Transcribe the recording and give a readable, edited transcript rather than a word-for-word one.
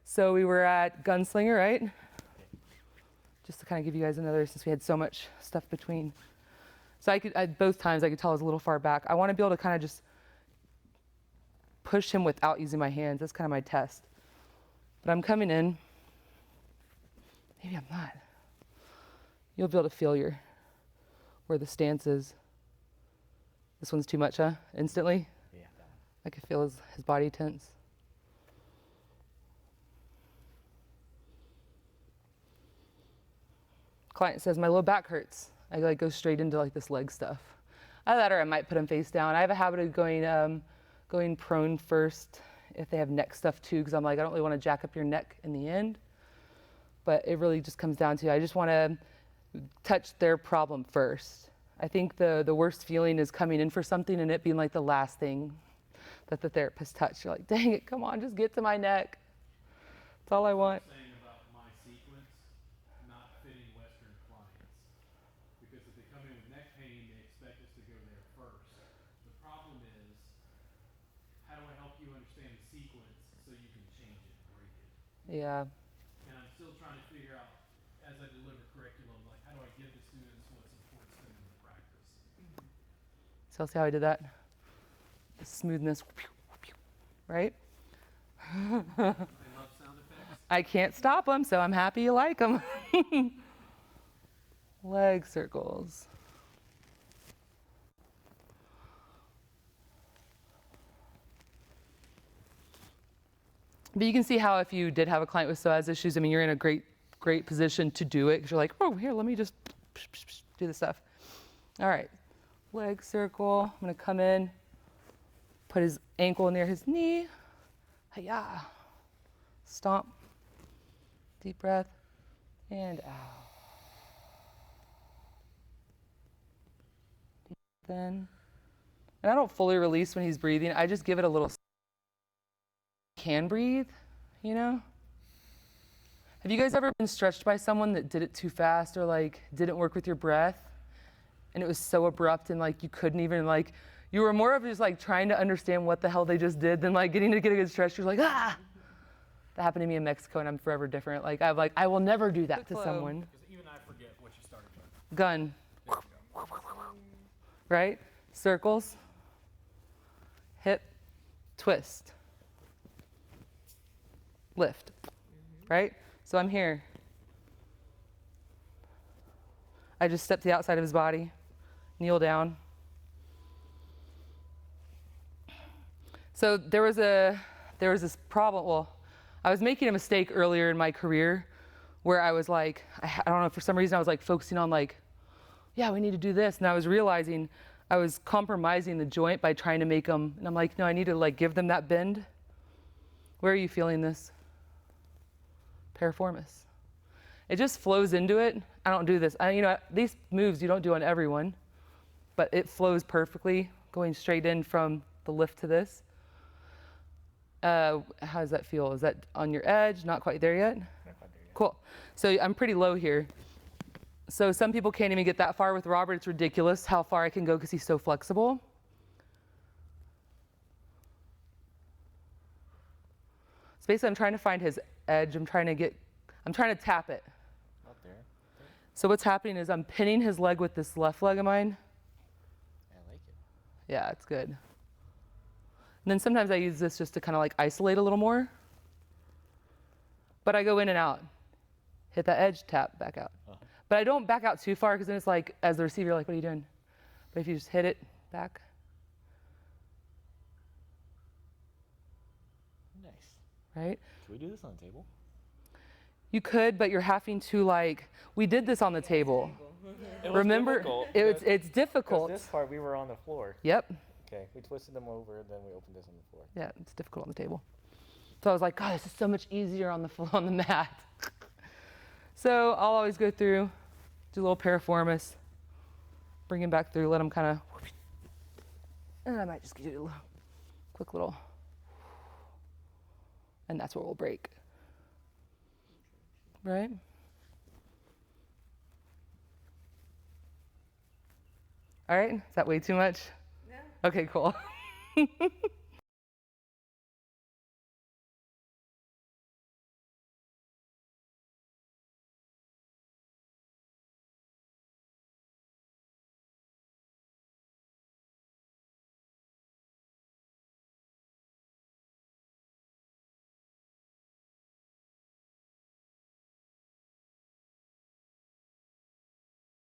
So we were at Gunslinger, right? Just to kind of give you guys another, since we had so much stuff between. So I could, at both times, I could tell I was a little far back. I want to be able to kind of just push him without using my hands. That's kind of my test. But I'm coming in. Maybe I'm not. You'll be able to feel where the stance is. This one's too much, huh? Instantly? Yeah. I could feel his body tense. Client says, my low back hurts. I like go straight into like this leg stuff. Either that or I might put him face down. I have a habit of going prone first if they have neck stuff too, because I'm like, I don't really want to jack up your neck in the end. But it really just comes down to, I just want to touch their problem first. I think the worst feeling is coming in for something and it being like the last thing that the therapist touched. You're like, dang it, come on, just get to my neck. That's all I want. Saying about my sequence not fitting Western clients. Because if they come in with neck pain, they expect us to go there first. The problem is, how do I help you understand the sequence so you can change it, break it? Yeah. And I'm still trying to figure out, as I deliver curriculum, like how do I give the students what supports them in the practice? So see how I did that? The smoothness, right? I love sound effects. I can't stop them, so I'm happy you like them. Leg circles. But you can see how if you did have a client with psoas issues, I mean, you're in a great position to do it because you're like, oh, here, let me just do the stuff. All right, leg circle. I'm gonna come in, put his ankle near his knee. Hi-ya. Stomp. Deep breath. And out. Deep breath in. And I don't fully release when he's breathing. I just give it a little. Can breathe, you know? Have you guys ever been stretched by someone that did it too fast or like didn't work with your breath? And it was so abrupt and like you couldn't even like, you were more of just like trying to understand what the hell they just did than like getting to get a good stretch. You're like, ah! That happened to me in Mexico and I'm forever different. Like I will never do that to someone. Because even I forget what you started with. Gun. Right? Circles. Hip. Twist. Lift. Right? So I'm here. I just step to the outside of his body, kneel down. So there was this problem. Well, I was making a mistake earlier in my career where I was like, I don't know, for some reason I was like focusing on like, yeah, we need to do this. And I was realizing I was compromising the joint by trying to make them, and I'm like, no, I need to like give them that bend. Where are you feeling this? Piriformis. It just flows into it. I don't do this. These moves you don't do on everyone, but it flows perfectly, going straight in from the lift to this. How does that feel? Is that on your edge? Not quite there yet? Not quite there yet. Cool. So I'm pretty low here. So some people can't even get that far. With Robert, it's ridiculous how far I can go because he's so flexible. So basically I'm trying to find his edge. I'm trying to tap it. Up there. So what's happening is I'm pinning his leg with this left leg of mine. I like it. Yeah, it's good. And then sometimes I use this just to kind of like isolate a little more. But I go in and out. Hit that edge, tap, back out. Uh-huh. But I don't back out too far because then it's like, as the receiver, you're like, what are you doing? But if you just hit it, back. Nice. Right? Can we do this on the table? You could, but you're having to like, we did this on the table. It was Remember, difficult, it's difficult. This part we were on the floor. Yep. Okay, we twisted them over, then we opened this on the floor. Yeah, it's difficult on the table. So I was like, God, this is so much easier on the mat. So I'll always go through, do a little piriformis, bring him back through, let him kind of, and I might just do a little, quick little, and that's where we'll break. Right? All right, is that way too much? No. Okay, cool.